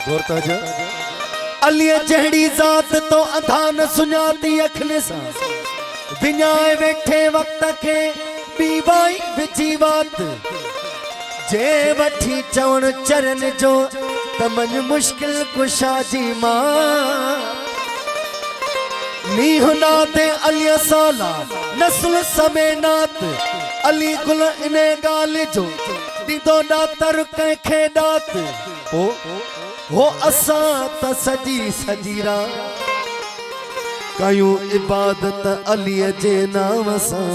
गौर तो जो अलिया जहड़ी जात तो अधान सुञाती अखने सा विञाए वेठे वक्त के बीबाई विची बात जे वठी चवण चरण जो तमन मुश्किल कुशा जी मां नीहुनाते अलिया साला नस्ल समेनात अली गुल इने गाल जो दीदो डातर कंखे डात हो असा त सजी सजीरा कयूं इबादत अली जे नाम सां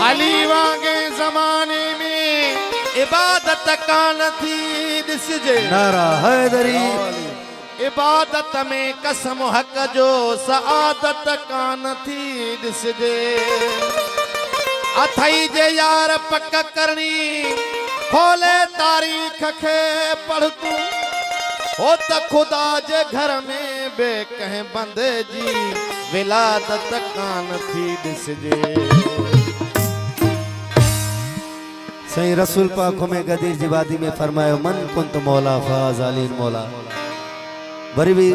अली वांगे जमाने में इबादत कान थी दिसजे नारा हैदरी इबादत में कसम हक जो सआदत कान थी दिसजे अथई जे यार पक करनी खोले तारीख के पढ़ तू हो त खुदा जे घर में बे कहीं बंदे जी विलादत कान थी दिसजे सही रसूल पाक में गदीर जिबादी में फरमायो मन कुंत मौला फाज अलीन मौला वरी भी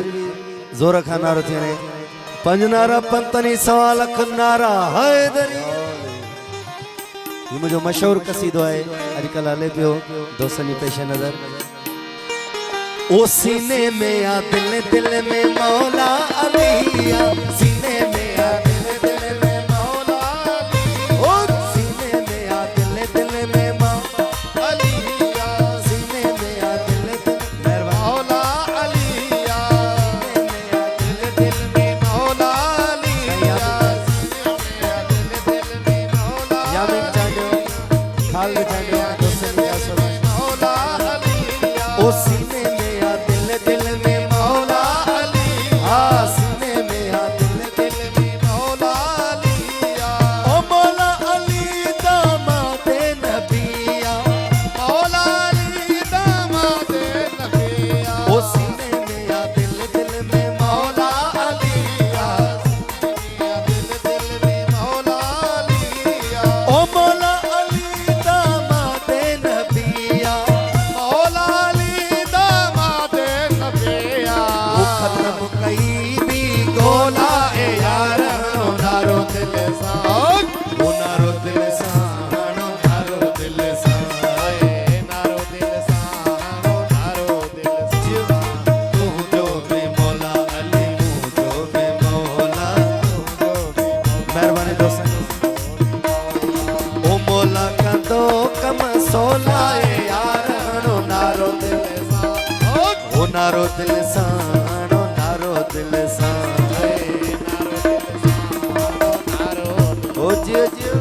जोर खां नारो थियणे पंज नारा पंतनी सवा लख नारा हैदरी ये मुझे मशहूर कसीदो है अजकल हले पियो दोस्तनी पेश नजर ओ सीने में या दिल दिल में मौला अली या सीने में या दिल दिल में मौला अली ओ सीने में या दिल दिल में मौला अली या सीने में या दिल दिल मौला अली या सीने में या दिल दिल में मौला अली या सीने में या दिल दिल में मौला या में जानो खाल जानो दोस्तनी का सब मौला अली या ओ सीने में या दिल दिल में मौला अली हाँ सीने में या दिल दिल में मौला अली या ओ मौला अली दामादे नबिया मौला अली दामादे नबिया ओ सीने में या दिल दिल में मौला अली या दिल दिल में मौला अली या ओ मौला अली दामादे नबिया मौला अली दामादे नबिया वो खत्म कई भी गोला ए यार हणो नारो दिल सां ओ नारो दिल सां हणो नारो दिल सां आए नारो दिल सां नारो दिल सां तू जो बे मौला अली तू जो बे मौला मेहरबानी दोस्तों ओ मौला का तो कम सोला ए यार हणो नारो दिल सां ओ नारो दिल सां हणो नारो दिल सां ओ जियो जियो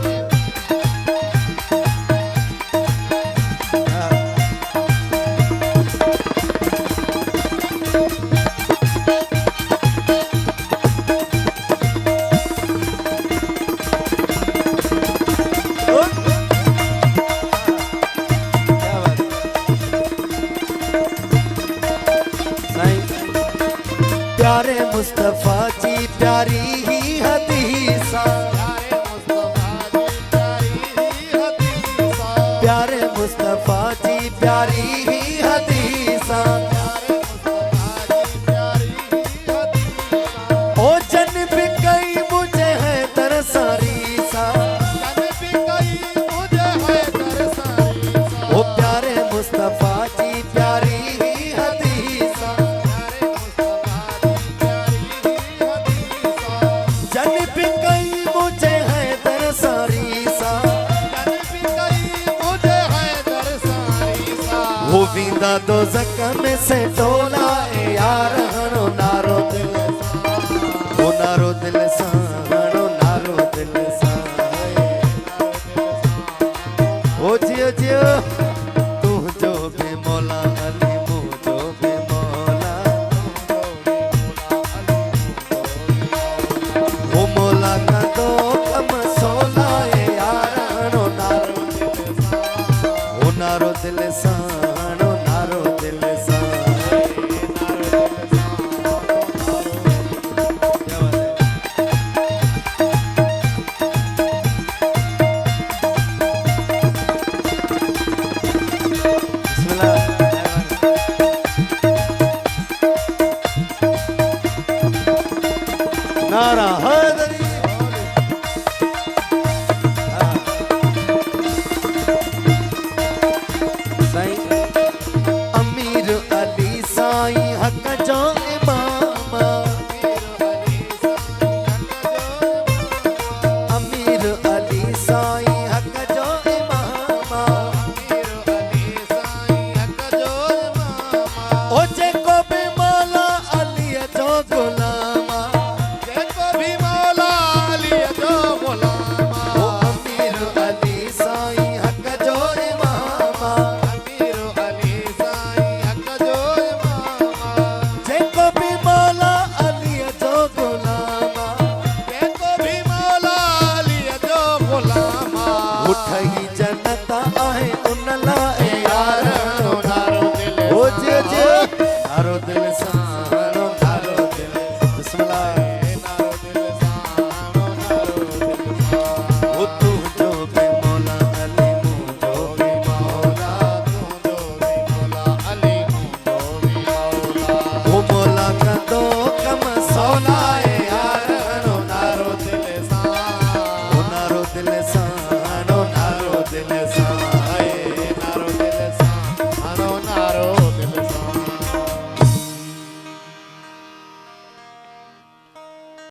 प्यारे मुस्तफा जी प्यारी ही हदीसा प्यारे मुस्तफा जी प्यारी ही हदीसा ओ जन भी कई मुझे है तरसारी सा ओ प्यारे मुस्तफा जी प्यारी ही हदीसा जन भी कई मुझे है तरसारी सा वो विंदा दो जख्म से टोला ए यार हणो नारो दिल सां ओ नारो दिल सां हणो नारो दिल सां ओ जियो जियो तू जो बे मौला अली मू जो बे मौला ओ मौला का तो कम सोला ए यार हणो नारो दिल सां ओ नारो दिल सां हणो नारो दिल सां बिस्मिल्लाह जन्नत आहे उन लाए यार नारो दिल ओ जे जे नारो दिल सानो नारो दिल बिस्मिल्लाह नारो दिल सानो नारो दिल ओ तू जो बे मौला अली मुझो बे मौला तू जो भी मौला अली जो भी मौला ओ मौला का दो कम सोना सोनाए यार नारो दिल सानो ओ नारो दिल सानो नारो दिल सानो